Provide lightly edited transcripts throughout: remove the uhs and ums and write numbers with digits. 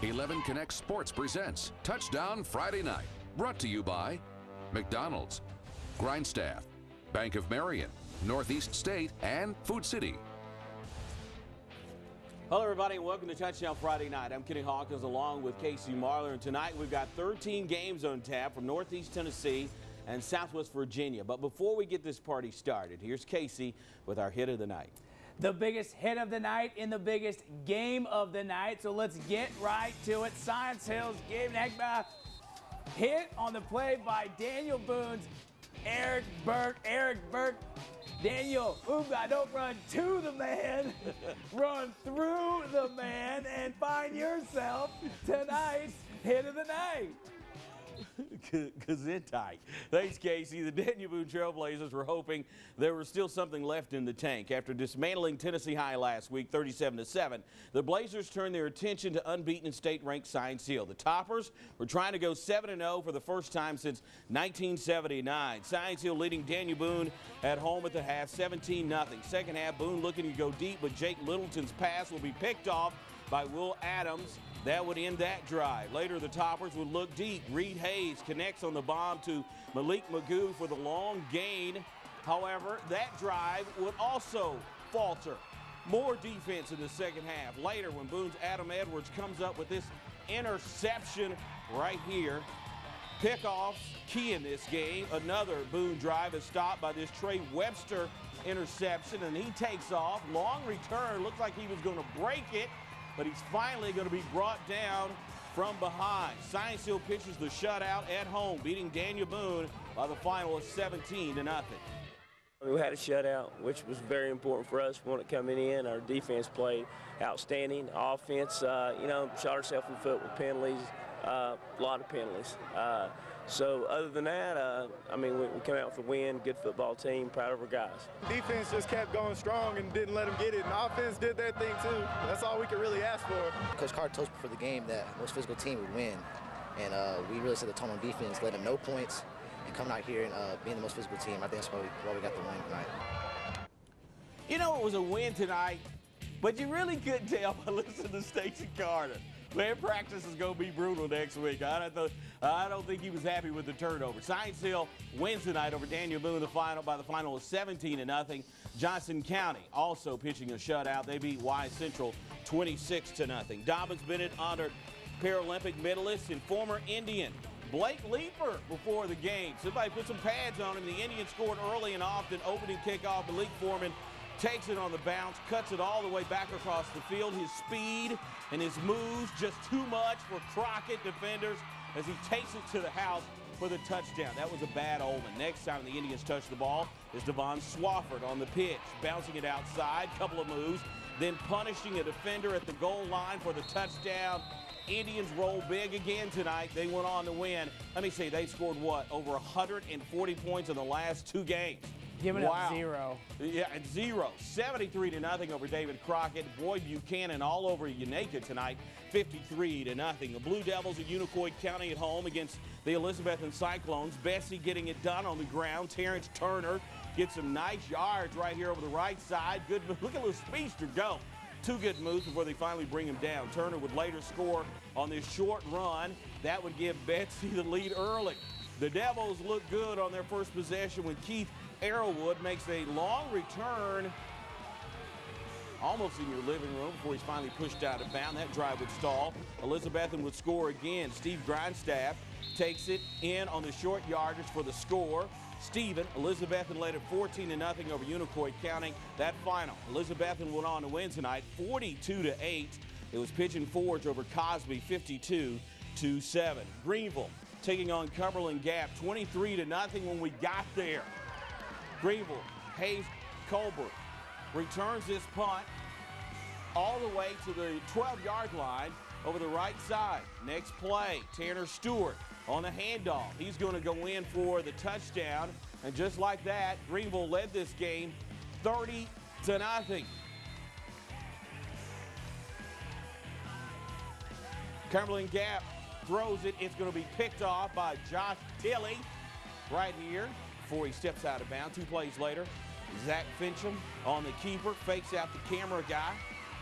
11 Connect Sports presents Touchdown Friday Night. Brought to you by McDonald's, Grindstaff, Bank of Marion, Northeast State, and Food City. Hello, everybody, and welcome to Touchdown Friday Night. I'm Kenny Hawkins along with Casey Marler, and tonight we've got 13 games on tap from Northeast Tennessee and Southwest Virginia. But before we get this party started, here's Casey with our hit of the night. The biggest hit of the night in the biggest game of the night. So let's get right to it. Science Hills game hit on the play by Daniel Boone's Eric Burke. Daniel, don't run to the man, run through the man and find yourself tonight's hit of the night. Gesundheit. Thanks, Casey. The Daniel Boone Trailblazers were hoping there was still something left in the tank. After dismantling Tennessee High last week, 37-7, the Blazers turned their attention to unbeaten state-ranked Science Hill. The Toppers were trying to go 7-0 for the first time since 1979. Science Hill leading Daniel Boone at home at the half, 17-0. Second half, Boone looking to go deep, but Jake Littleton's pass will be picked off by Will Adams. That would end that drive. Later, the Toppers would look deep. Reed Hayes connects on the bomb to Malik Magoo for the long gain. However, that drive would also falter. More defense in the second half. Later, when Boone's Adam Edwards comes up with this interception right here. Pickoffs key in this game. Another Boone drive is stopped by this Trey Webster interception, and he takes off. Long return. Looks like he was going to break it, but he's finally going to be brought down from behind. Science Hill pitches the shutout at home, beating Daniel Boone by the final of 17-0. We had a shutout, which was very important for us. We wanted coming in. Our defense played outstanding. Offense, shot ourselves in the foot with penalties, a lot of penalties. So other than that, we came out with a win, good football team, proud of our guys. Defense just kept going strong and didn't let them get it, and offense did their thing too. That's all we could really ask for. Coach Carter told us before the game that most physical team would win, and we really set the tone on defense, let them no points, and coming out here and being the most physical team. I think that's why we got the win tonight. You know, it was a win tonight, but you really couldn't tell by listening to Stacey Carter. Man, practice is going to be brutal next week. I don't think he was happy with the turnover. Science Hill wins tonight over Daniel Boone by the final of 17-0. Johnson County also pitching a shutout. They beat Y Central 26-0. Dobbins Bennett honored Paralympic medalist and former Indian Blake Leeper before the game. Somebody put some pads on him. The Indians scored early and often. Opening kickoff, Malik Foreman takes it on the bounce, cuts it all the way back across the field. His speed and his moves just too much for Crockett defenders as he takes it to the house for the touchdown. That was a bad omen. Next time the Indians touch the ball is Devon Swafford on the pitch, bouncing it outside, couple of moves, then punishing a defender at the goal line for the touchdown. Indians roll big again tonight. They went on to win. Let me see, they scored what? Over 140 points in the last two games. Giving up zero. Yeah, and zero. 73-0 over David Crockett. Boyd Buchanan all over Unaka tonight, 53-0. The Blue Devils of Unicoi County at home against the Elizabethton Cyclones. Bessie getting it done on the ground. Terrence Turner gets some nice yards right here over the right side. Good move. Look at little speedster go. Two good moves before they finally bring him down. Turner would later score on this short run. That would give Betsy the lead early. The Devils look good on their first possession when Keith Arrowwood makes a long return almost in your living room before he's finally pushed out of bounds. That drive would stall. Elizabethton would score again. Steve Grindstaff takes it in on the short yardage for the score. Elizabethton led at 14-0 over Unicoi County. That final, Elizabethton went on to win tonight, 42-8. It was Pigeon Forge over Cosby, 52-7. Greenville taking on Cumberland Gap, 23-0 when we got there. Greenville, Hayes Colbert returns this punt all the way to the 12-yard line over the right side. Next play, Tanner Stewart on the handoff. He's going to go in for the touchdown. And just like that, Greenville led this game 30-0. Cumberland Gap throws it. It's going to be picked off by Josh Tilley right here before he steps out of bounds. 2 plays later, Zach Fincham on the keeper, fakes out the camera guy,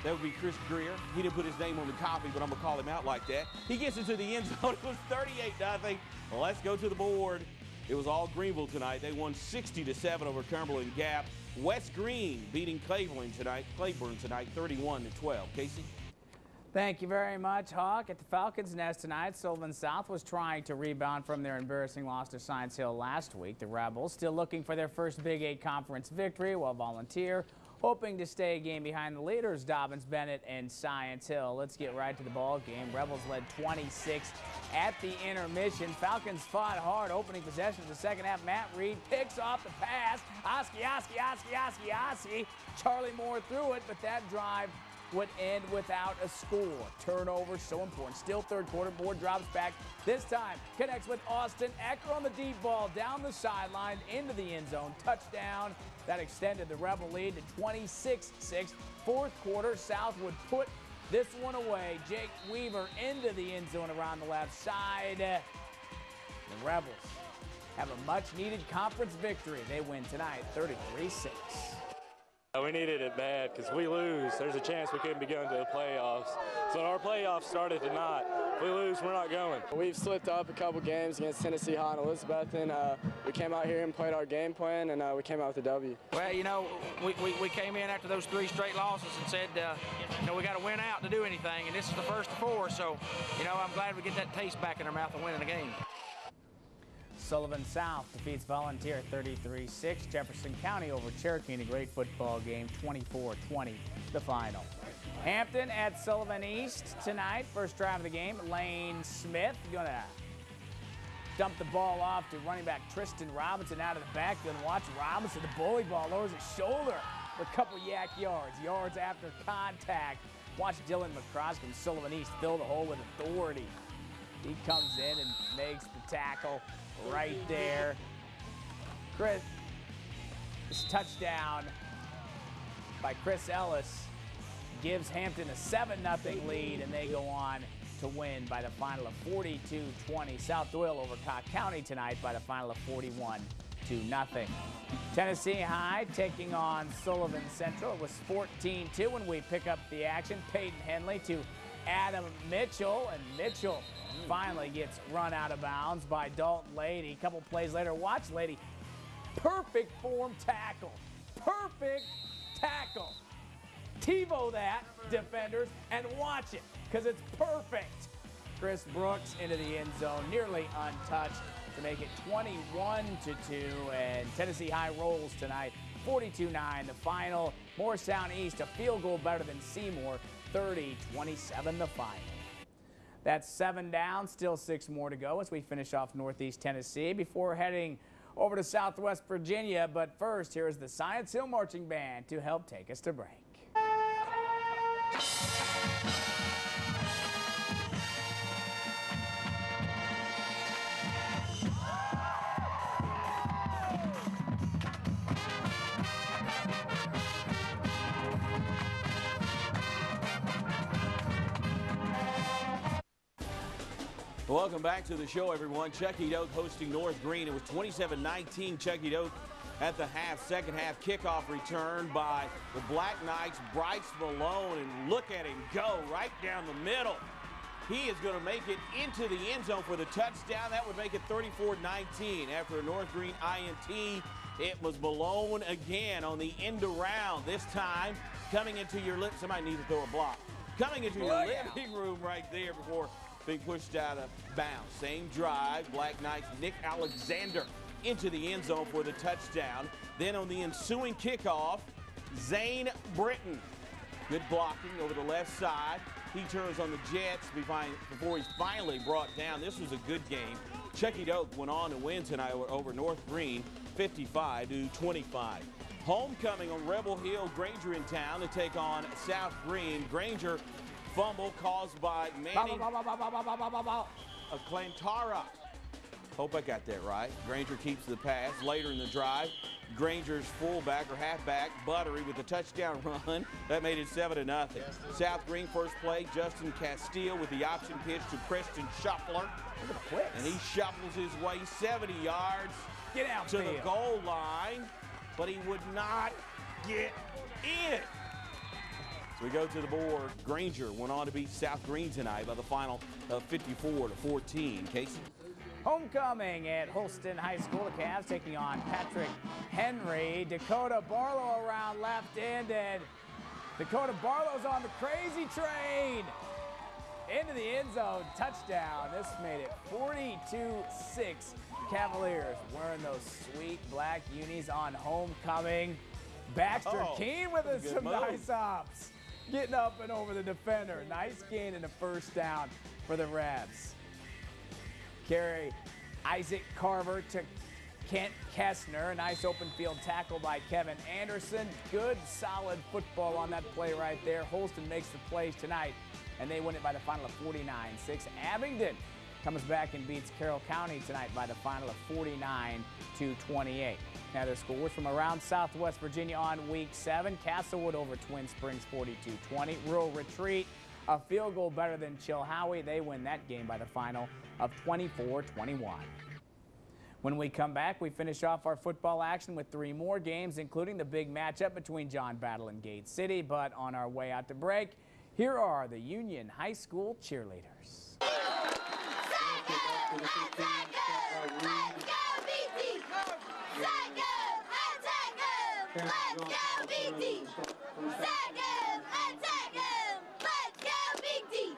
That would be Chris Greer. He didn't put his name on the copy, but I'm going to call him out like that. He gets into the end zone. It was 38-0. Let's go to the board. It was all Greenville tonight. They won 60-7 over Cumberland Gap. West Green beating Cleburne tonight, 31-12. Casey? Thank you very much, Hawk. At the Falcons' Nest tonight, Sullivan South was trying to rebound from their embarrassing loss to Science Hill last week. The Rebels still looking for their first Big 8 conference victory, while Volunteer hoping to stay a game behind the leaders, Dobbins, Bennett, and Science Hill. Let's get right to the ball game. Rebels led 26 at the intermission. Falcons fought hard opening possession of the second half. Matt Reed picks off the pass. Oski. Charlie Moore threw it, but that drive would end without a score. Turnover, so important. Still third quarter, Moore drops back. This time, connects with Austin Ecker on the deep ball, down the sideline, into the end zone. Touchdown. That extended the Rebel lead to 26-6. Fourth quarter, South would put this one away. Jake Weaver into the end zone around the left side. The Rebels have a much-needed conference victory. They win tonight, 33-6. We needed it bad because we lose. There's a chance we couldn't be going to the playoffs. So our playoffs started tonight. If we lose, we're not going. We've slipped up a couple games against Tennessee High and Elizabeth, and we came out here and played our game plan, and we came out with a W. Well, you know, we came in after those 3 straight losses and said, you know, we got to win out to do anything, and this is the first of 4. So, you know, I'm glad we get that taste back in our mouth of winning the game. Sullivan South defeats Volunteer 33-6. Jefferson County over Cherokee in a great football game, 24-20, the final. Hampton at Sullivan East tonight. First drive of the game, Lane Smith gonna dump the ball off to running back Tristan Robinson out of the backfield. Watch Robinson, the bully ball lowers his shoulder for a couple yak yards after contact. Watch Dylan McCross from Sullivan East fill the hole with authority. He comes in and makes the tackle right there. Chris, this touchdown by Chris Ellis gives Hampton a 7-0 lead, and they go on to win by the final of 42-20. South Doyle over Cobb County tonight by the final of 41-0. Tennessee High taking on Sullivan Central. It was 14-2 when we pick up the action. Peyton Henley to Adam Mitchell, and Mitchell finally gets run out of bounds by Dalton Lady. A couple plays later, watch Lady. Perfect form tackle. Perfect tackle. TiVo that, defenders, and watch it, because it's perfect. Chris Brooks into the end zone, nearly untouched to make it 21-2, and Tennessee High rolls tonight, 42-9, the final. Morristown East, a field goal better than Seymour, 30-27, the final. That's 7 down, still 6 more to go as we finish off Northeast Tennessee before heading over to Southwest Virginia. But first, here is the Science Hill Marching Band to help take us to break. Welcome back to the show, everyone. Chucky Doak hosting North Green. It was 27-19 Chucky Doak at the half. Second half kickoff return by the Black Knights, Bryce Malone, and look at him go right down the middle. He is going to make it into the end zone for the touchdown. That would make it 34-19. After a North Green INT, it was Malone again on the end around. This time coming into your lip. Somebody needs to throw a block. Coming into your living room right there before being pushed out of bounds. Same drive, Black Knights, Nick Alexander into the end zone for the touchdown. Then on the ensuing kickoff, Zane Britton. Good blocking over the left side. He turns on the Jets before he's finally brought down. This was a good game. Chucky Doak went on to win tonight over North Green, 55-25. Homecoming on Rebel Hill, Granger in town to take on South Green. Granger fumble caused by Manning Clantara. Hope I got that right. Granger keeps the pass. Later in the drive, Granger's fullback or halfback, Buttery, with the touchdown run. That made it 7-0. South Green first play, Justin Castile with the option pitch to Preston Shuffler. And he shuffles his way 70 yards to the goal line, but he would not get in. So we go to the board. Granger went on to beat South Green tonight by the final of 54-14. Casey? Homecoming at Holston High School. The Cavs taking on Patrick Henry. Dakota Barlow around left-handed. Dakota Barlow's on the crazy train. Into the end zone, touchdown. This made it 42-6. Cavaliers wearing those sweet black unis on homecoming. Baxter Keene with some nice hops. Getting up and over the defender. Nice gain and a first down for the Rebs. Carry Isaac Carver to Kent Kessner. A nice open field tackle by Kevin Anderson. Good, solid football on that play right there. Holston makes the plays tonight, and they win it by the final of 49-6. Abingdon comes back and beats Carroll County tonight by the final of 49-28. Now their scores from around Southwest Virginia on week 7. Castlewood over Twin Springs 42-20. Rural Retreat, a field goal better than Chilhowie. They win that game by the final of 24-21. When we come back, we finish off our football action with 3 more games, including the big matchup between John Battle and Gate City. But on our way out to break, here are the Union High School cheerleaders. Let's go, BT! Sack 'em! Attack 'em! Let's go, BT!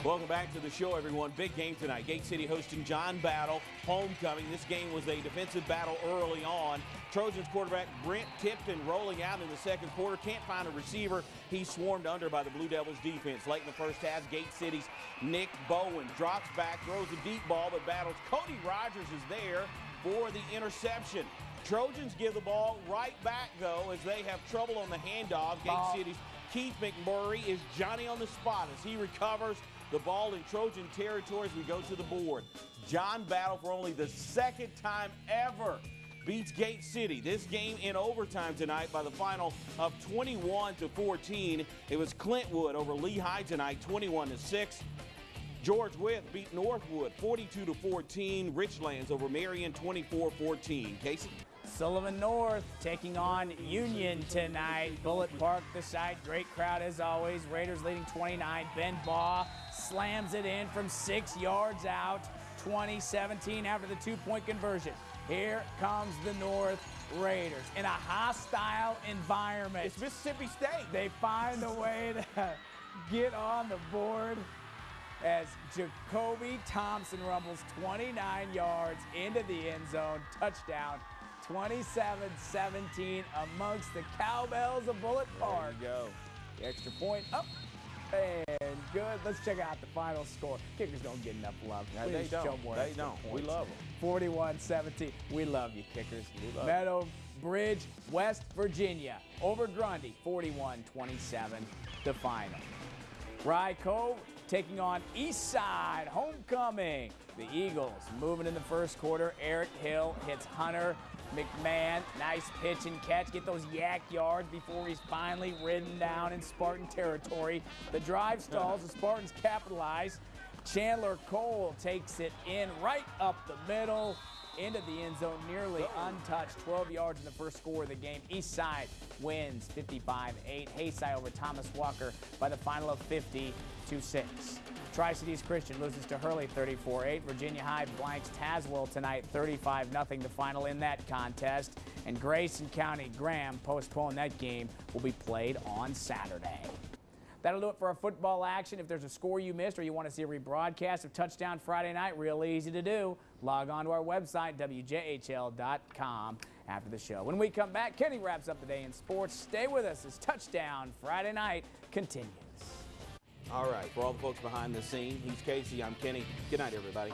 Welcome back to the show, everyone. Big game tonight. Gate City hosting John Battle. Homecoming. This game was a defensive battle early on. Trojans quarterback Brent Tipton rolling out in the second quarter. Can't find a receiver. He's swarmed under by the Blue Devils defense. Late in the first half, Gate City's Nick Bowen drops back, throws a deep ball, but battles. Cody Rogers is there for the interception. Trojans give the ball right back, though, as they have trouble on the handoff. Gate City's Keith McMurray is Johnny on the spot as he recovers the ball in Trojan territory as we go to the board. John Battle, for only the second time ever, beats Gate City. This game in overtime tonight by the final of 21-14. It was Clintwood over Lehigh tonight, 21-6. George Wythe beat Northwood 42-14. Richlands over Marion 24-14. Casey? Sullivan North taking on Union tonight. Bullitt Park the site. Great crowd as always. Raiders leading 29. Ben Baugh slams it in from 6 yards out. 20-17 after the 2-point conversion. Here comes the North Raiders in a hostile environment. It's Mississippi State. They find a way to get on the board as Jacoby Thompson rumbles 29 yards into the end zone. Touchdown. 27-17 amongst the Cowbells of Bullitt Park. There you go. The extra point up and good. Let's check out the final score. Kickers don't get enough love. No, they don't. They don't. We love them. 41-17. We love you, Kickers. Meadow Bridge, West Virginia over Grundy, 41-27, the final. Rye Cove taking on Eastside, homecoming. The Eagles moving in the first quarter. Eric Hill hits Hunter McMahon. Nice pitch and catch. Get those yak yards before he's finally ridden down in Spartan territory. The drive stalls. The Spartans capitalize. Chandler Cole takes it in right up the middle into the end zone, nearly untouched. 12 yards in the first score of the game. Eastside wins 55-8. Hayside over Thomas Walker by the final of 50-6. Tri-Cities Christian loses to Hurley 34-8. Virginia High blanks Tazewell tonight 35-0, the final in that contest. And Grayson County Graham postponed that game, will be played on Saturday. That'll do it for our football action. If there's a score you missed or you want to see a rebroadcast of Touchdown Friday night, real easy to do. Log on to our website, WJHL.com, after the show. When we come back, Kenny wraps up the day in sports. Stay with us as Touchdown Friday night continues. All right, for all the folks behind the scene, he's Casey, I'm Kenny. Good night, everybody.